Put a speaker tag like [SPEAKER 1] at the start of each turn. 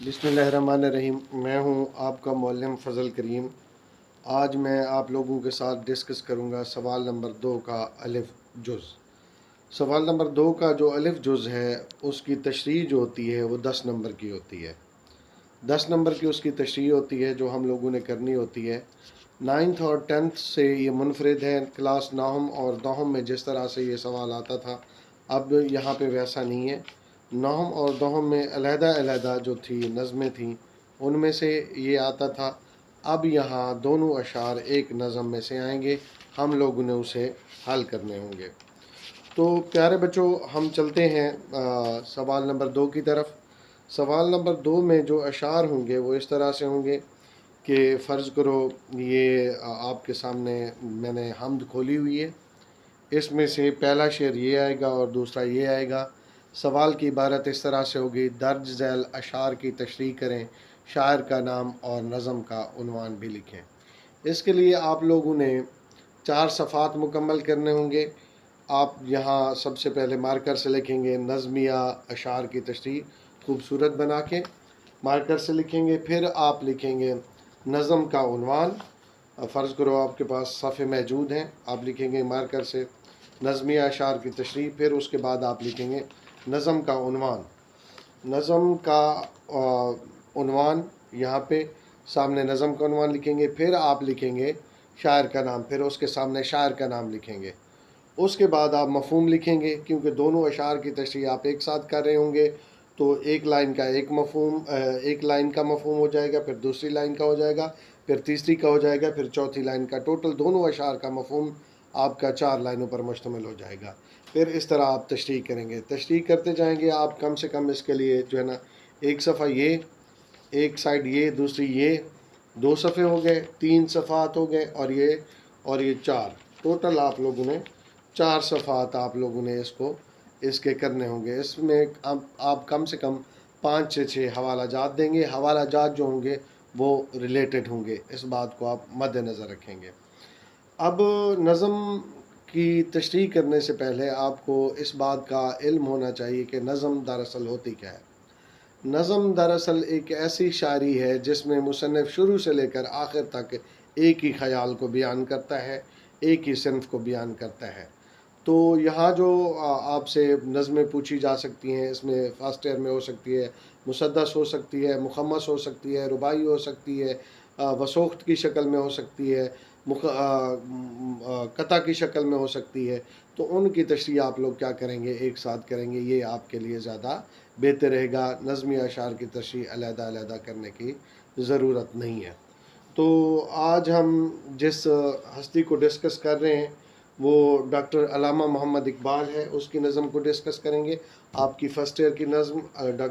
[SPEAKER 1] बिस्मिल्लाहिर्रहमानिर्रहीम। मैं हूं आपका मौल्लम फ़ज़ल करीम। आज मैं आप लोगों के साथ डिस्कस करूंगा सवाल नंबर 2 का अलिफ जुज़। सवाल नंबर 2 का जो अलिफ जुज़ है उसकी तशरीह जो होती है वो 10 नंबर की होती है। 10 नंबर की उसकी तशरीह होती है जो हम लोगों ने करनी होती है। 9th और 10th से ये मुनफरिद है। क्लास नाहम और दहम में जिस तरह से ये सवाल आता था अब यहाँ पे वैसा नहीं है। नाहम और दहम में अलहदा जो थी नज़में थी उनमें से ये आता था। अब यहाँ दोनों अशार एक नज़म में से आएंगे, हम लोगों ने उसे हल करने होंगे। तो प्यारे बच्चों हम चलते हैं सवाल नंबर 2 की तरफ। सवाल नंबर 2 में जो अशार होंगे वो इस तरह से होंगे कि फ़र्ज़ करो ये आपके सामने मैंने हम्द खोली हुई है। इसमें से पहला शेर ये आएगा और दूसरा ये आएगा। सवाल की इबारत इस तरह से होगी, दर्ज झैल अशार की तशरीह करें, शायर का नाम और नज़म का उन्वान भी लिखें। इसके लिए आप लोगों ने 4 सफ़ात मुकम्मल करने होंगे। आप यहाँ सबसे पहले मार्कर से लिखेंगे नज़मिया अशार की तशरीह खूबसूरत बना के मार्कर से लिखेंगे। फिर आप लिखेंगे नज़म का उन्वान। फ़र्ज़ करो आपके पास सफ़े मौजूद हैं, आप लिखेंगे मार्कर से नज़मिया अशार की तशरीह। फिर उसके बाद आप लिखेंगे नज़म का उन्वान। नज़म का उन्वान यहाँ पे सामने नज़म का उन्वान लिखेंगे। फिर आप लिखेंगे शायर का नाम, फिर उसके सामने शायर का नाम लिखेंगे। उसके बाद आप मफ़हूम लिखेंगे, क्योंकि दोनों अशार की तशरीह आप एक साथ कर रहे होंगे तो एक लाइन का एक मफ़हूम, एक लाइन का मफ़हूम हो जाएगा, फिर दूसरी लाइन का हो जाएगा, फिर तीसरी का हो जाएगा, फिर चौथी लाइन का। टोटल दोनों अशार का मफ़हूम आपका 4 लाइनों पर मुश्तमिल हो जाएगा। फिर इस तरह आप तशरीह करेंगे, तशरीह करते जाएंगे आप। कम से कम इसके लिए जो है ना एक सफ़ा ये, एक साइड ये, दूसरी ये, 2 सफ़े हो गए, 3 सफ़ात हो गए और ये 4। टोटल आप लोगों ने 4 सफ़ात आप लोगों ने इसके करने होंगे। इसमें आप कम से कम 5 से 6 हवाला जात देंगे। हवाला जात जो होंगे वो रिलेटेड होंगे, इस बात को आप मद्देनज़र रखेंगे। अब नज़म की तशरीह करने से पहले आपको इस बात का इल्म होना चाहिए कि नज़म दरअसल होती क्या है। नज़म दरअसल एक ऐसी शायरी है जिसमें मुसन्निफ़ शुरू से लेकर आखिर तक एक ही ख़याल को बयान करता है, एक ही सिन्फ़ को बयान करता है। तो यहाँ जो आपसे नज़में पूछी जा सकती हैं, इसमें फ़र्स्ट ईयर में हो सकती है, मुसद्दस हो सकती है, मुखम्मस हो सकती है, रुबाई हो सकती है, वसोख्त की शक्ल में हो सकती है, कता की शक्ल में हो सकती है। तो उनकी तशरीह आप लोग क्या करेंगे, एक साथ करेंगे, ये आपके लिए ज़्यादा बेहतर रहेगा। नज़मी अशार की तशरीह अलहदा करने की ज़रूरत नहीं है। तो आज हम जिस हस्ती को डिस्कस कर रहे हैं वो डॉक्टर अल्लामा मोहम्मद इकबाल है, उसकी नज़म को डिस्कस करेंगे। आपकी फ़र्स्ट ईयर की नज़म डॉक्टर